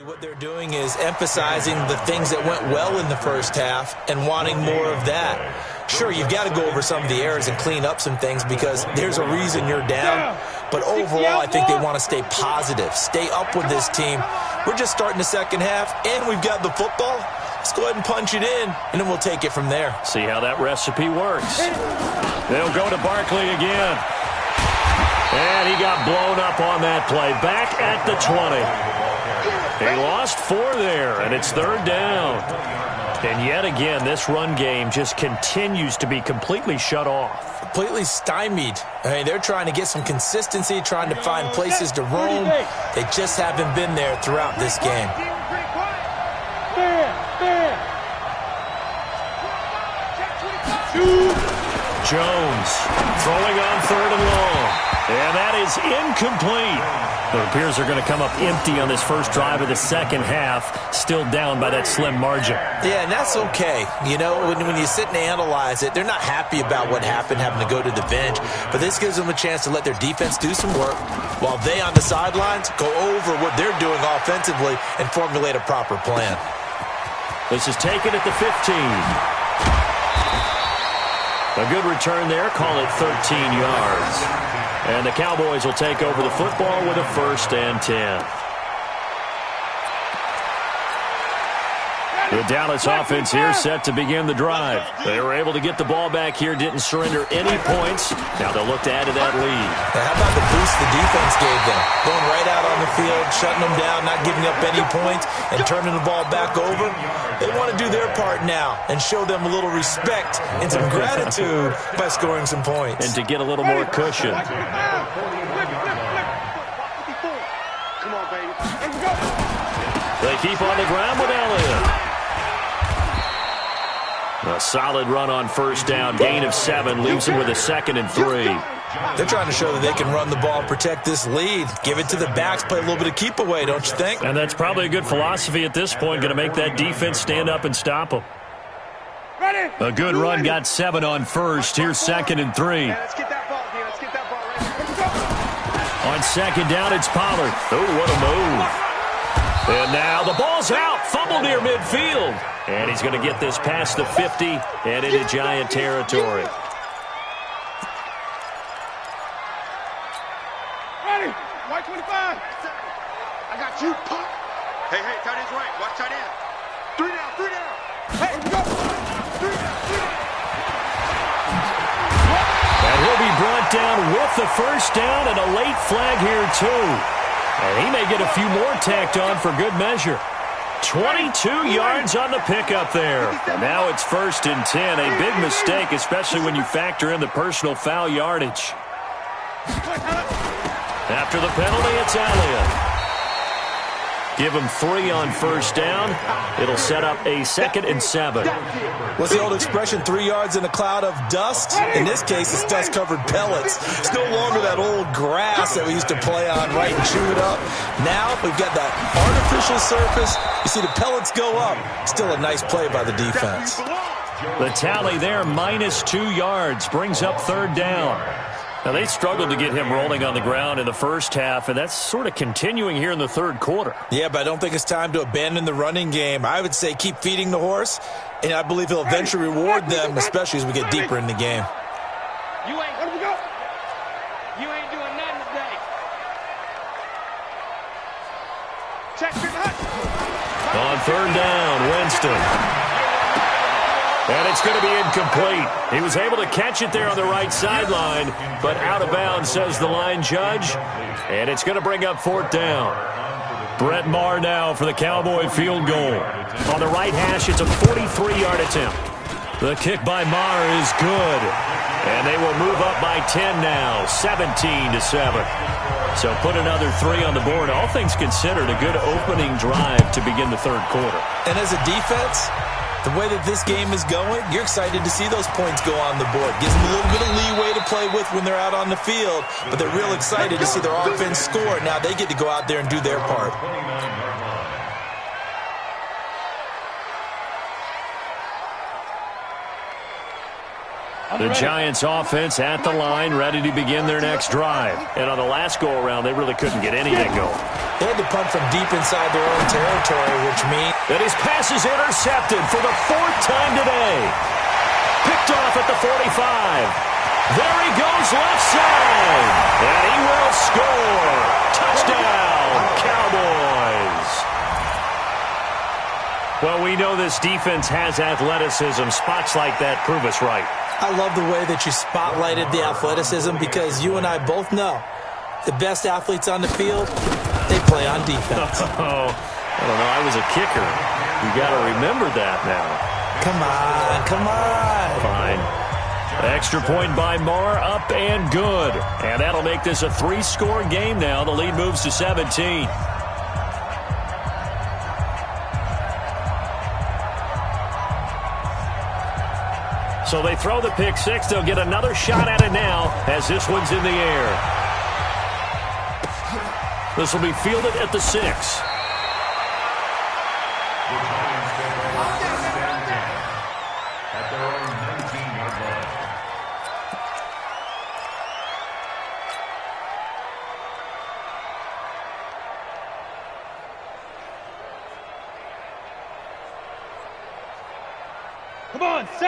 What they're doing is emphasizing the things that went well in the first half and wanting more of that. Sure, you've got to go over some of the errors and clean up some things because there's a reason you're down. But overall, I think they want to stay positive, stay up with this team. We're just starting the second half, and we've got the football. Let's go ahead and punch it in, and then we'll take it from there. See how that recipe works. They'll go to Barkley again. And he got blown up on that play. Back at the 20. He lost 4 there, and it's third down. And yet again, this run game just continues to be completely shut off. Completely stymied. I mean, they're trying to get some consistency, trying to find places to roam. They just haven't been there throughout this game. Jones throwing on third and long. And that is incomplete. It appears they're going to come up empty on this first drive of the second half, still down by that slim margin. Yeah, and that's okay. You know, when you sit and analyze it, they're not happy about what happened, having to go to the bench. But this gives them a chance to let their defense do some work while they on the sidelines go over what they're doing offensively and formulate a proper plan. This is taken at the 15. A good return there. Call it 13 yards. And the Cowboys will take over the football with a 1st and 10. The Dallas offense here set to begin the drive. They were able to get the ball back here, didn't surrender any points. Now they'll look to add to that lead. Now, how about the boost the defense gave them? Going right out on the field, shutting them down, not giving up any points, and turning the ball back over. They want to do their part now and show them a little respect and some gratitude by scoring some points. And to get a little more cushion. Come on, baby. They keep on the ground with Elliott. A solid run on first down. Gain of 7 leaves them with a 2nd and 3. They're trying to show that they can run the ball and protect this lead. Give it to the backs, play a little bit of keep away, don't you think? And that's probably a good philosophy at this point. Going to make that defense stand up and stop them. A good run got 7 on first. Here's 2nd and 3. Let's get that ball, dude. Let's get that ball right here. On second down, it's Pollard. Oh, what a move. And now the ball's out. Fumble near midfield. And he's going to get this past the 50 and into Giant territory. Ready. White 25. I got you, Pop. Hey, tight end's right. Watch tight end. 3 down. Hey, go. 3 down. And he'll be brought down with the first down and a late flag here, too. And he may get a few more tacked on for good measure. 22 yards on the pickup there. And now it's 1st and 10. A big mistake, especially when you factor in the personal foul yardage. After the penalty, it's Elliott. Give him 3 on first down. It'll set up a 2nd and 7. What's the old expression, 3 yards in a cloud of dust? In this case, it's dust-covered pellets. It's no longer that old grass that we used to play on, right, and chew it up. Now we've got that artificial surface. You see the pellets go up. Still a nice play by the defense. The tally there, -2 yards, brings up 3rd down. Now, they struggled to get him rolling on the ground in the first half, and that's sort of continuing here in the third quarter. Yeah, but I don't think it's time to abandon the running game. I would say keep feeding the horse, and I believe he'll eventually reward them, especially as we get deeper in the game. You ain't doing nothing today. Check your nuts. On 3rd down, Winston. And it's going to be incomplete. He was able to catch it there on the right sideline, but out of bounds, says the line judge. And it's going to bring up 4th down. Brett Maher now for the Cowboy field goal. On the right hash, it's a 43-yard attempt. The kick by Maher is good. And they will move up by 10 now, 17-7. So put another 3 on the board. All things considered, a good opening drive to begin the third quarter. And as a defense, the way that this game is going, you're excited to see those points go on the board. Gives them a little bit of leeway to play with when they're out on the field, but they're real excited to see their offense score. Now they get to go out there and do their part. The Giants offense at the line, ready to begin their next drive. And on the last go-around, they really couldn't get anything going. They had to punt from deep inside their own territory, which means that his pass is intercepted for the 4th time today. Picked off at the 45. There he goes left side. And he will score. Touchdown, Cowboys. Well, we know this defense has athleticism. Spots like that prove us right. I love the way that you spotlighted the athleticism because you and I both know the best athletes on the field, they play on defense. Oh, I don't know. I was a kicker. You got to remember that now. Come on, come on. Fine. Extra point by Marr, up and good. And that'll make this a 3-score game now. The lead moves to 17. So they throw the pick six. They'll get another shot at it now as this one's in the air. This will be fielded at the 6.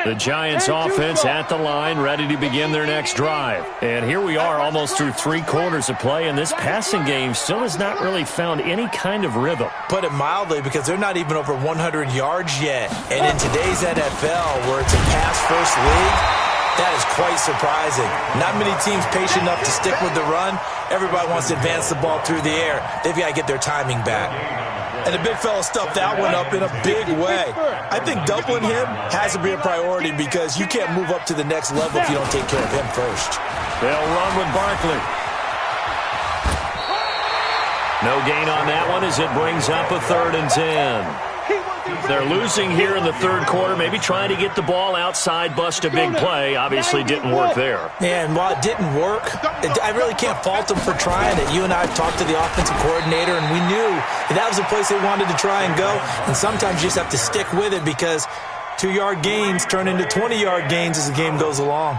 The Giants offense at the line, ready to begin their next drive. And here we are almost through 3 quarters of play, and this passing game still has not really found any kind of rhythm. Put it mildly, because they're not even over 100 yards yet. And in today's NFL, where it's a pass-first league, that is quite surprising. Not many teams patient enough to stick with the run. Everybody wants to advance the ball through the air. They've got to get their timing back. And the big fella stuffed that one up in a big way. I think doubling him has to be a priority because you can't move up to the next level if you don't take care of him first. They'll run with Barkley. No gain on that one as it brings up a 3rd and 10. They're losing here in the 3rd quarter, maybe trying to get the ball outside, bust a big play. Obviously didn't work there. Yeah, and while it didn't work, I really can't fault them for trying it. You and I talked to the offensive coordinator, and we knew that was the place they wanted to try and go. And sometimes you just have to stick with it because 2-yard gains turn into 20-yard gains as the game goes along.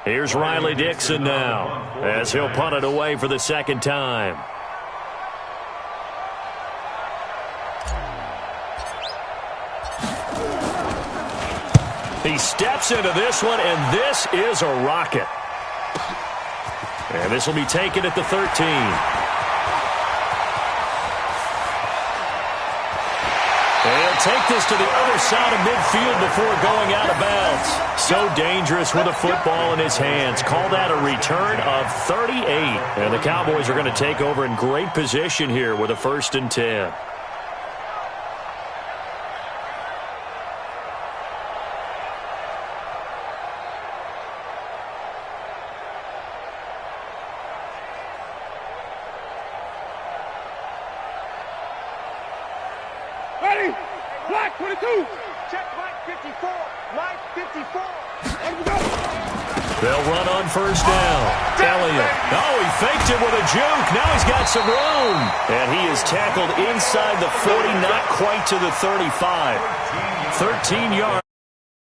Here's Riley Dixon now as he'll punt it away for the 2nd time. He steps into this one, and this is a rocket. And this will be taken at the 13. They'll take this to the other side of midfield before going out of bounds. So dangerous with a football in his hands. Call that a return of 38. And the Cowboys are going to take over in great position here with a 1st and 10. Ready? Black 22. Check Mike 54. Mike 54. Let him go. They'll run on 1st down. Elliott. Oh, he faked it with a juke. Now he's got some room. And he is tackled inside the 40, not quite to the 35. 13 yards.